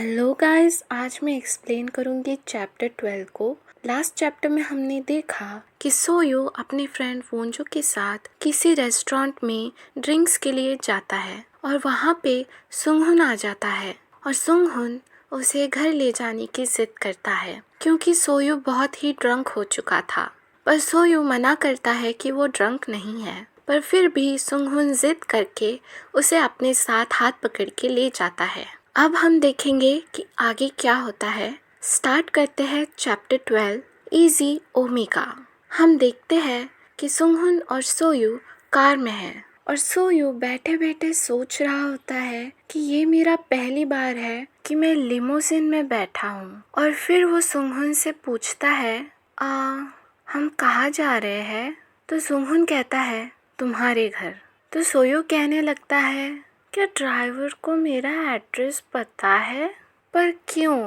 Hello guys, आज मैं explain करूँगी चैप्टर 12 को। लास्ट चैप्टर में हमने देखा कि सोयो अपने फ्रेंड वोंजो के साथ किसी रेस्टोरेंट में ड्रिंक्स के लिए जाता है और वहाँ पे सुंगहुन आ जाता है और सुंगहुन उसे घर ले जाने की जिद करता है क्योंकि सोयो बहुत ही ड्रंक हो चुका था। पर सोयो मना करता है कि वो ड्रंक नहीं है, पर फिर भी सुंगहुन जिद करके उसे अपने साथ हाथ पकड़ के ले जाता है। अब हम देखेंगे कि आगे क्या होता है। स्टार्ट करते हैं चैप्टर 12 इजी ओमेगा। हम देखते हैं कि सुंगहुन और सोयू कार में है और सोयू बैठे बैठे सोच रहा होता है कि ये मेरा पहली बार है कि मैं लिमोजिन में बैठा हूँ। और फिर वो सुंगहुन से पूछता है हम कहाँ जा रहे हैं? तो सुंगहुन कहता है तुम्हारे घर। तो सोयू कहने लगता है क्या ड्राइवर को मेरा एड्रेस पता है? पर क्यों?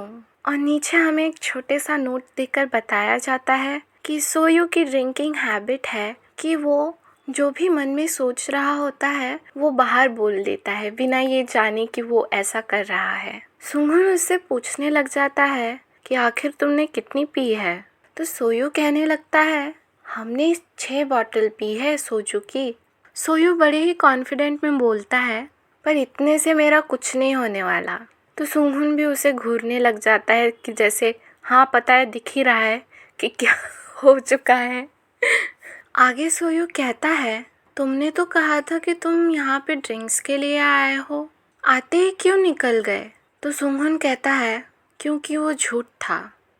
और नीचे हमें एक छोटे सा नोट देकर बताया जाता है कि सोयू की ड्रिंकिंग हैबिट है कि वो जो भी मन में सोच रहा होता है वो बाहर बोल देता है बिना ये जाने कि वो ऐसा कर रहा है। सुंगहुन उससे पूछने लग जाता है कि आखिर तुमने कितनी पी है? तो सोयू कहने लगता है हमने 6 बॉटल पी है सोजू की। सोयू बड़े ही कॉन्फिडेंट में बोलता है पर इतने से मेरा कुछ नहीं होने वाला। तो सुंगहुन भी उसे घूरने लग जाता है कि जैसे हाँ पता है, दिख ही रहा है कि क्या हो चुका है। आगे सोयू कहता है तुमने तो कहा था कि तुम यहाँ पे ड्रिंक्स के लिए आए हो, आते ही क्यों निकल गए? तो सुंगहुन कहता है क्योंकि वो झूठ था।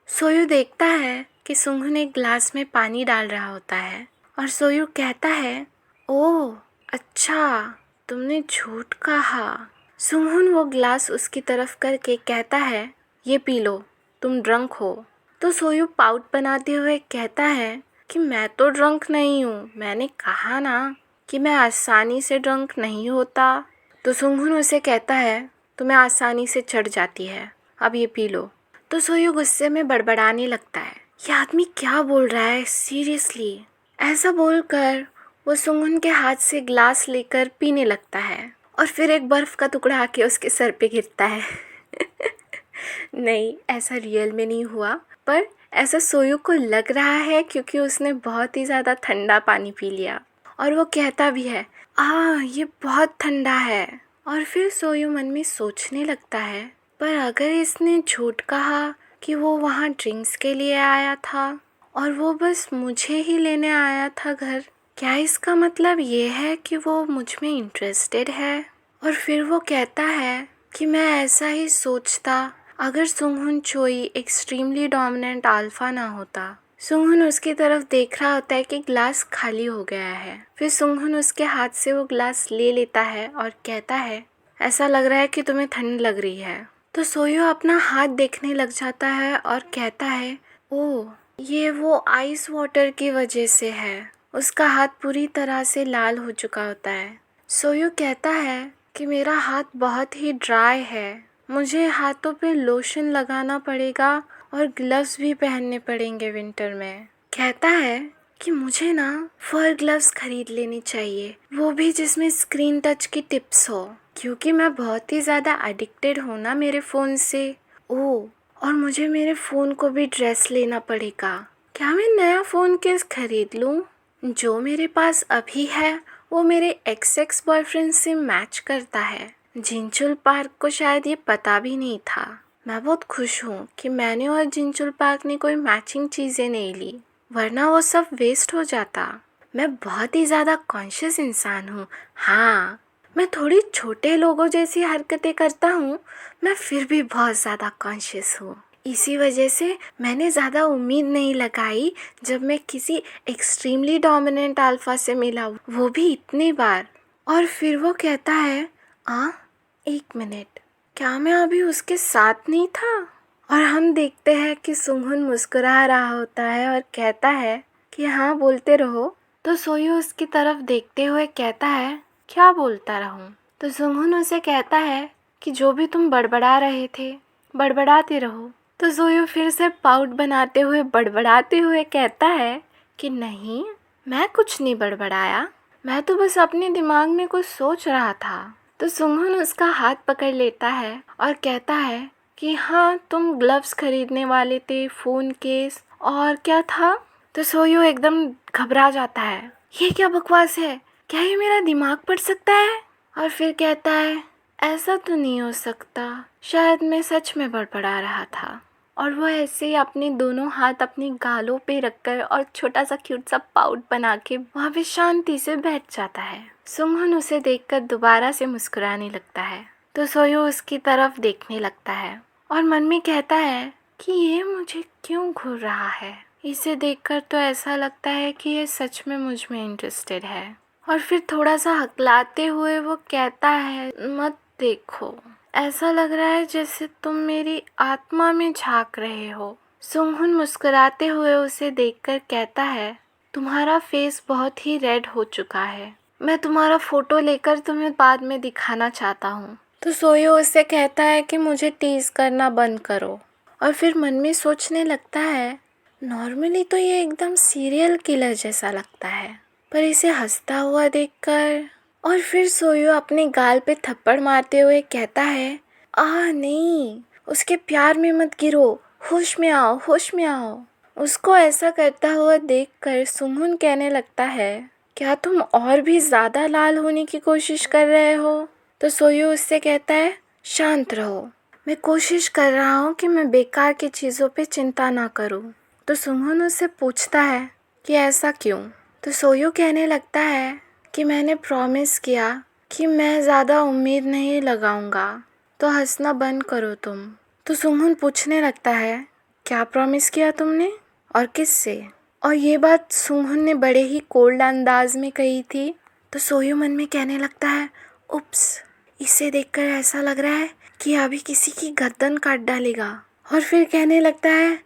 सोयू देखता है कि सुंगहुन एक ग्लास में पानी डाल रहा होता है और सोयू कहता है ओह अच्छा, तुमने झूठ कहा। सुंगहुन वो ग्लास उसकी तरफ करके कहता है ये पी लो, तुम ड्रंक हो। तो सोयू पाउट बनाते हुए कहता है कि मैं तो ड्रंक नहीं हूँ, मैंने कहा ना कि मैं आसानी से ड्रंक नहीं होता। तो सुंगहुन उसे कहता है तुम्हें आसानी से चढ़ जाती है, अब ये पी लो। तो सोयू गुस्से में बड़बड़ाने लगता है ये आदमी क्या बोल रहा है सीरियसली। ऐसा बोलकर वो सुंगहुन के हाथ से ग्लास लेकर पीने लगता है और फिर एक बर्फ़ का टुकड़ा आके उसके सर पे गिरता है। नहीं, ऐसा रियल में नहीं हुआ, पर ऐसा सोयू को लग रहा है क्योंकि उसने बहुत ही ज़्यादा ठंडा पानी पी लिया और वो कहता भी है ये बहुत ठंडा है। और फिर सोयू मन में सोचने लगता है पर अगर इसने झूठ कहा कि वो वहाँ ड्रिंक्स के लिए आया था और वो बस मुझे ही लेने आया था घर, क्या इसका मतलब ये है कि वो मुझ में इंटरेस्टेड है? और फिर वो कहता है कि मैं ऐसा ही सोचता अगर सुंगहुन चोई एक्सट्रीमली डोमिनेंट अल्फा ना होता। सुंगहुन उसकी तरफ देख रहा होता है कि ग्लास खाली हो गया है। फिर सुंगहुन उसके हाथ से वो ग्लास ले लेता है और कहता है ऐसा लग रहा है कि तुम्हें ठंड लग रही है। तो सोयू अपना हाथ देखने लग जाता है और कहता है ओह, ये वो आइस वाटर की वजह से है। उसका हाथ पूरी तरह से लाल हो चुका होता है। सोयू कहता है कि मेरा हाथ बहुत ही ड्राई है, मुझे हाथों पे लोशन लगाना पड़ेगा और ग्लव्स भी पहनने पड़ेंगे विंटर में। कहता है कि मुझे ना फर ग्लव्स खरीद लेनी चाहिए, वो भी जिसमें स्क्रीन टच की टिप्स हो, क्योंकि मैं बहुत ही ज़्यादा एडिक्टेड हूँ ना मेरे फ़ोन से। ओह, और मुझे मेरे फ़ोन को भी ड्रेस लेना पड़ेगा। क्या मैं नया फ़ोन केस खरीद लूँ? जो मेरे पास अभी है वो मेरे एक्स बॉयफ्रेंड से मैच करता है। जिंचुल पार्क को शायद ये पता भी नहीं था। मैं बहुत खुश हूँ कि मैंने और जिंचुल पार्क ने कोई मैचिंग चीज़ें नहीं ली, वरना वो सब वेस्ट हो जाता। मैं बहुत ही ज़्यादा कॉन्शियस इंसान हूँ। हाँ, मैं थोड़ी छोटे लोगों जैसी हरकतें करता हूँ, मैं फिर भी बहुत ज़्यादा कॉन्शियस हूँ। इसी वजह से मैंने ज़्यादा उम्मीद नहीं लगाई जब मैं किसी एक्सट्रीमली डोमिनेंट अल्फ़ा से मिला, वो भी इतनी बार। और फिर वो कहता है एक मिनट, क्या मैं अभी उसके साथ नहीं था? और हम देखते हैं कि सुंगहुन मुस्कुरा रहा होता है और कहता है कि हाँ बोलते रहो। तो सोयू उसकी तरफ देखते हुए कहता है क्या बोलता रहूँ? तो सुंगहुन उसे कहता है कि जो भी तुम बड़बड़ा रहे थे बड़बड़ाते रहो। तो सोयू फिर से पाउट बनाते हुए बड़बड़ाते हुए कहता है कि नहीं, मैं कुछ नहीं बड़बड़ाया, मैं तो बस अपने दिमाग में कुछ सोच रहा था। तो सुंगहुन उसका हाथ पकड़ लेता है और कहता है कि हाँ तुम ग्लव्स खरीदने वाले थे, फ़ोन केस और क्या था। तो सोयू एकदम घबरा जाता है, ये क्या बकवास है, क्या ये मेरा दिमाग पढ़ सकता है। और फिर कहता है ऐसा तो नहीं हो सकता, शायद मैं सच में बड़बड़ा रहा था। और वो ऐसे ही अपने दोनों हाथ अपनी गालों पे रखकर और छोटा सा क्यूट सा पाउट बना के वहाँ पे शांति से बैठ जाता है। सुंगहुन उसे देखकर दोबारा से मुस्कुराने लगता है। तो सोयू उसकी तरफ देखने लगता है और मन में कहता है कि ये मुझे क्यों घूर रहा है। इसे देखकर तो ऐसा लगता है कि ये सच में मुझ में इंटरेस्टेड है। और फिर थोड़ा सा हकलाते हुए वो कहता है मत देखो, ऐसा लग रहा है जैसे तुम मेरी आत्मा में झांक रहे हो। सुंगहुन मुस्कुराते हुए उसे देखकर कहता है तुम्हारा फेस बहुत ही रेड हो चुका है, मैं तुम्हारा फोटो लेकर तुम्हें बाद में दिखाना चाहता हूँ। तो सोयो उससे कहता है कि मुझे टीज करना बंद करो। और फिर मन में सोचने लगता है नॉर्मली तो ये एकदम सीरियल किलर जैसा लगता है, पर इसे हंसता हुआ देखकर। और फिर सोयो अपने गाल पे थप्पड़ मारते हुए कहता है नहीं, उसके प्यार में मत गिरो, होश में आओ, होश में आओ। उसको ऐसा करता हुआ देखकर सुंगहुन कहने लगता है क्या तुम और भी ज़्यादा लाल होने की कोशिश कर रहे हो। तो सोयो उससे कहता है शांत रहो, मैं कोशिश कर रहा हूँ कि मैं बेकार की चीज़ों पे चिंता ना करूँ। तो सुंगहुन उससे पूछता है कि ऐसा क्यों। तो सोयो कहने लगता है कि मैंने प्रॉमिस किया कि मैं ज़्यादा उम्मीद नहीं लगाऊंगा, तो हंसना बंद करो तुम। तो सुंगहुन पूछने लगता है क्या प्रॉमिस किया तुमने और किससे। और ये बात सुंगहुन ने बड़े ही कोल्ड अंदाज में कही थी। तो सोयो मन में कहने लगता है उप्स, इसे देखकर ऐसा लग रहा है कि अभी किसी की गर्दन काट डालेगा। और फिर कहने लगता है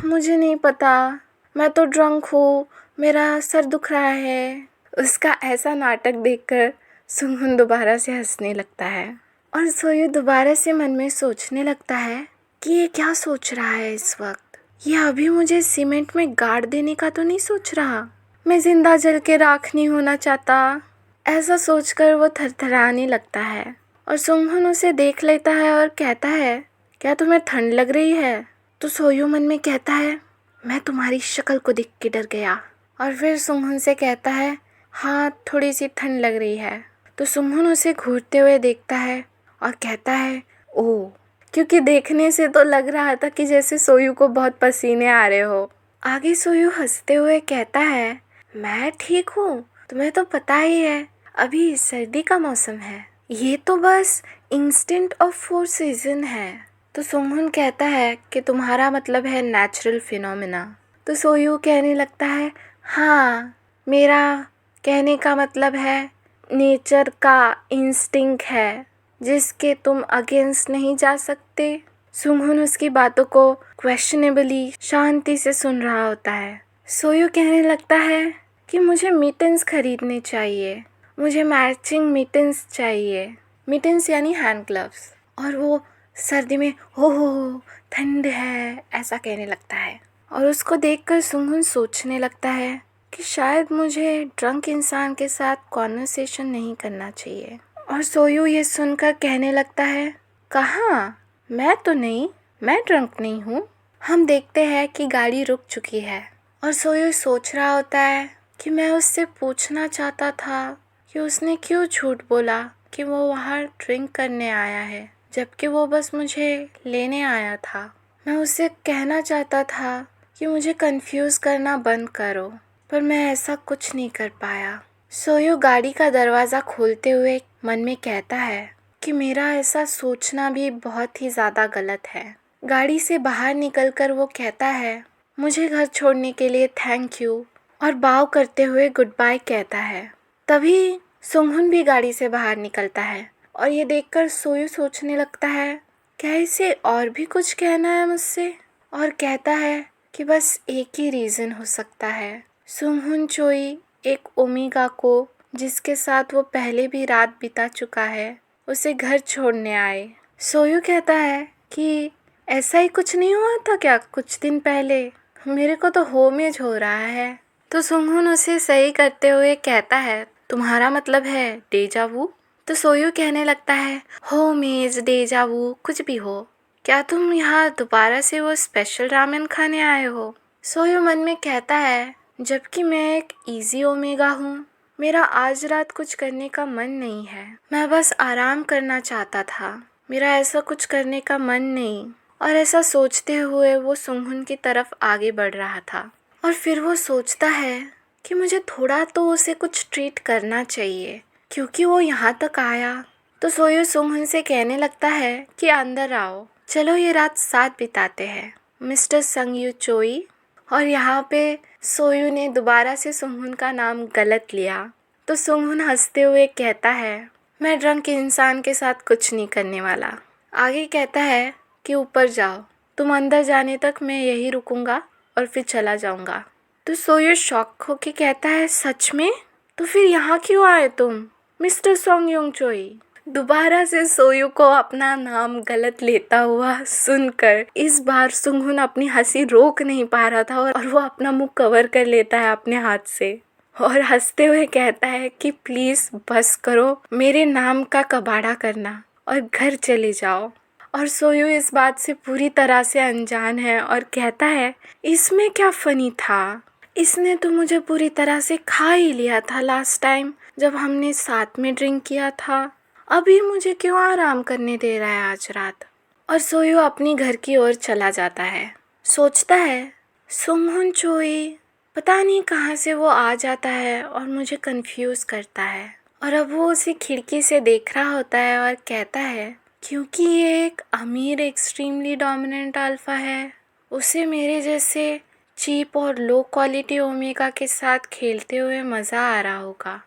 मुझे नहीं पता, मैं तो ड्रंक हूँ, मेरा सर दुख रहा है। उसका ऐसा नाटक देखकर सुंगहुन दोबारा से हंसने लगता है। और सोयो दोबारा से मन में सोचने लगता है कि ये क्या सोच रहा है इस वक्त। ये अभी मुझे सीमेंट में गाड़ देने का तो नहीं सोच रहा, मैं जिंदा जल के राख नहीं होना चाहता। ऐसा सोचकर वो थरथराने लगता है। और सुंगहुन उसे देख लेता है और कहता है क्या तुम्हें ठंड लग रही है। तो सोयो मन में कहता है मैं तुम्हारी शक्ल को देख के डर गया। और फिर सुंगहुन से कहता है हाँ थोड़ी सी ठंड लग रही है। तो सुंगहुन उसे घूरते हुए देखता है और कहता है ओह, क्योंकि देखने से तो लग रहा था कि जैसे सोयू को बहुत पसीने आ रहे हो। आगे सोयू हंसते हुए कहता है मैं ठीक हूँ, तुम्हें तो पता ही है अभी सर्दी का मौसम है, ये तो बस इंस्टेंट ऑफ फोर सीजन है। तो सुंगहुन कहता है कि तुम्हारा मतलब है नेचुरल फिनोमिना। तो सोयू कहने लगता है हाँ, मेरा कहने का मतलब है नेचर का इंस्टिंक्ट है जिसके तुम अगेंस्ट नहीं जा सकते। सुंगहुन उसकी बातों को क्वेश्चनेबली शांति से सुन रहा होता है। सोयू कहने लगता है कि मुझे मिटन्स खरीदने चाहिए, मुझे मैचिंग मिटन्स चाहिए। मिटन्स यानी हैंड ग्लव्स। और वो सर्दी में हो ठंड है ऐसा कहने लगता है। और उसको देखकर सुंगहुन सोचने लगता है कि शायद मुझे ड्रंक इंसान के साथ कॉन्वर्सेशन नहीं करना चाहिए। और सोयू ये सुनकर कहने लगता है कहाँ, मैं तो नहीं, मैं ड्रंक नहीं हूँ। हम देखते हैं कि गाड़ी रुक चुकी है। और सोयू सोच रहा होता है कि मैं उससे पूछना चाहता था कि उसने क्यों झूठ बोला कि वो वहाँ ड्रिंक करने आया है, जबकि वो बस मुझे लेने आया था। मैं उससे कहना चाहता था कि मुझे कंफ्यूज करना बंद करो, पर मैं ऐसा कुछ नहीं कर पाया। सोयू गाड़ी का दरवाज़ा खोलते हुए मन में कहता है कि मेरा ऐसा सोचना भी बहुत ही ज़्यादा गलत है। गाड़ी से बाहर निकलकर वो कहता है मुझे घर छोड़ने के लिए थैंक यू, और बाव करते हुए गुड बाय कहता है। तभी सुंगहुन भी गाड़ी से बाहर निकलता है और ये देखकर सोयू सोचने लगता है क्या इसे और भी कुछ कहना है मुझसे, और कहता है कि बस एक ही रीज़न हो सकता है। सुंगहुन चोई एक ओमेगा को जिसके साथ वो पहले भी रात बिता चुका है उसे घर छोड़ने आए। सोयू कहता है कि ऐसा ही कुछ नहीं हुआ था क्या कुछ दिन पहले, मेरे को तो होमेज हो रहा है। तो सुंगहुन उसे सही करते हुए कहता है तुम्हारा मतलब है डेजा वू। तो सोयू कहने लगता है होमेज डेजा वू कुछ भी हो, क्या तुम यहाँ दोबारा से वो स्पेशल रामेन खाने आए हो? सोयो मन में कहता है, जबकि मैं एक इजी ओमेगा हूँ। मेरा आज रात कुछ करने का मन नहीं है। मैं बस आराम करना चाहता था। मेरा ऐसा कुछ करने का मन नहीं। और ऐसा सोचते हुए वो सुंगहुन की तरफ आगे बढ़ रहा था। और फिर वो सोचता है कि मुझे थोड़ा तो उसे कुछ ट्रीट करना चाहिए, क्योंकि वो यहाँ तक आया। तो सोयो सुंगहुन से कहने लगता है कि अंदर आओ, चलो ये रात साथ बिताते हैं, मिस्टर संगयू चोई। और यहाँ पे सोयू ने दोबारा से सुंगहुन का नाम गलत लिया। तो सुंगहुन हंसते हुए कहता है, मैं ड्रंक इंसान के साथ कुछ नहीं करने वाला। आगे कहता है कि ऊपर जाओ, तुम अंदर जाने तक मैं यही रुकूंगा और फिर चला जाऊंगा। तो सोयू शॉक होके कहता है, सच में? तो फिर यहाँ क्यों आए तुम, मिस्टर सोंगयुंग चोई? दोबारा से सोयू को अपना नाम गलत लेता हुआ सुनकर इस बार सुंगहुन अपनी हंसी रोक नहीं पा रहा था और वो अपना मुंह कवर कर लेता है अपने हाथ से और हंसते हुए कहता है कि प्लीज़ बस करो मेरे नाम का कबाड़ा करना और घर चले जाओ। और सोयू इस बात से पूरी तरह से अनजान है और कहता है, इसमें क्या फ़नी था? इसने तो मुझे पूरी तरह से खा ही लिया था लास्ट टाइम जब हमने साथ में ड्रिंक किया था। अभी मुझे क्यों आराम करने दे रहा है आज रात? और सोयू अपनी घर की ओर चला जाता है। सोचता है, सुंगहुन चोई पता नहीं कहाँ से वो आ जाता है और मुझे कंफ्यूज करता है। और अब वो उसे खिड़की से देख रहा होता है और कहता है, क्योंकि ये एक अमीर एक्सट्रीमली डोमिनेंट अल्फा है, उसे मेरे जैसे चीप और लो क्वालिटी ओमेगा के साथ खेलते हुए मज़ा आ रहा होगा।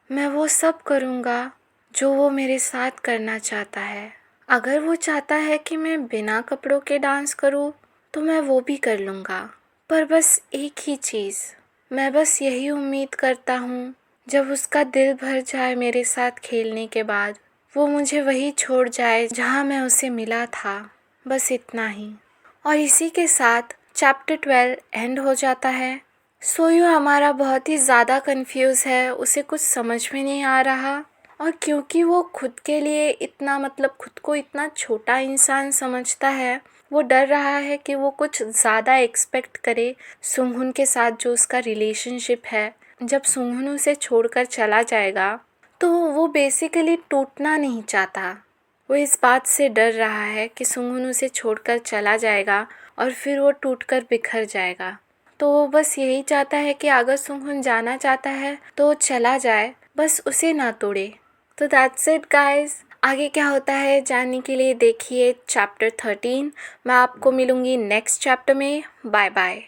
मैं वो सब करूँगा जो वो मेरे साथ करना चाहता है। अगर वो चाहता है कि मैं बिना कपड़ों के डांस करूँ तो मैं वो भी कर लूँगा। पर बस एक ही चीज़, मैं बस यही उम्मीद करता हूँ, जब उसका दिल भर जाए मेरे साथ खेलने के बाद, वो मुझे वही छोड़ जाए जहाँ मैं उसे मिला था। बस इतना ही। और इसी के साथ चैप्टर 12 एंड हो जाता है। सोयू हमारा बहुत ही ज़्यादा कंफ्यूज है, उसे कुछ समझ में नहीं आ रहा। और क्योंकि वो खुद के लिए इतना खुद को इतना छोटा इंसान समझता है, वो डर रहा है कि वो कुछ ज़्यादा एक्सपेक्ट करे सुंगहुन के साथ जो उसका रिलेशनशिप है। जब सुंगहुन उसे छोड़कर चला जाएगा तो वो बेसिकली टूटना नहीं चाहता। वो इस बात से डर रहा है कि सुंगहुन उसे छोड़कर चला जाएगा और फिर वो टूटकर बिखर जाएगा। तो वो बस यही चाहता है कि अगर सुंगहुन जाना चाहता है तो वो चला जाए, बस उसे ना तोड़े। तो दैट्स इट गाइस। आगे क्या होता है जानने के लिए देखिए चैप्टर 13। मैं आपको मिलूँगी नेक्स्ट चैप्टर में। Bye bye.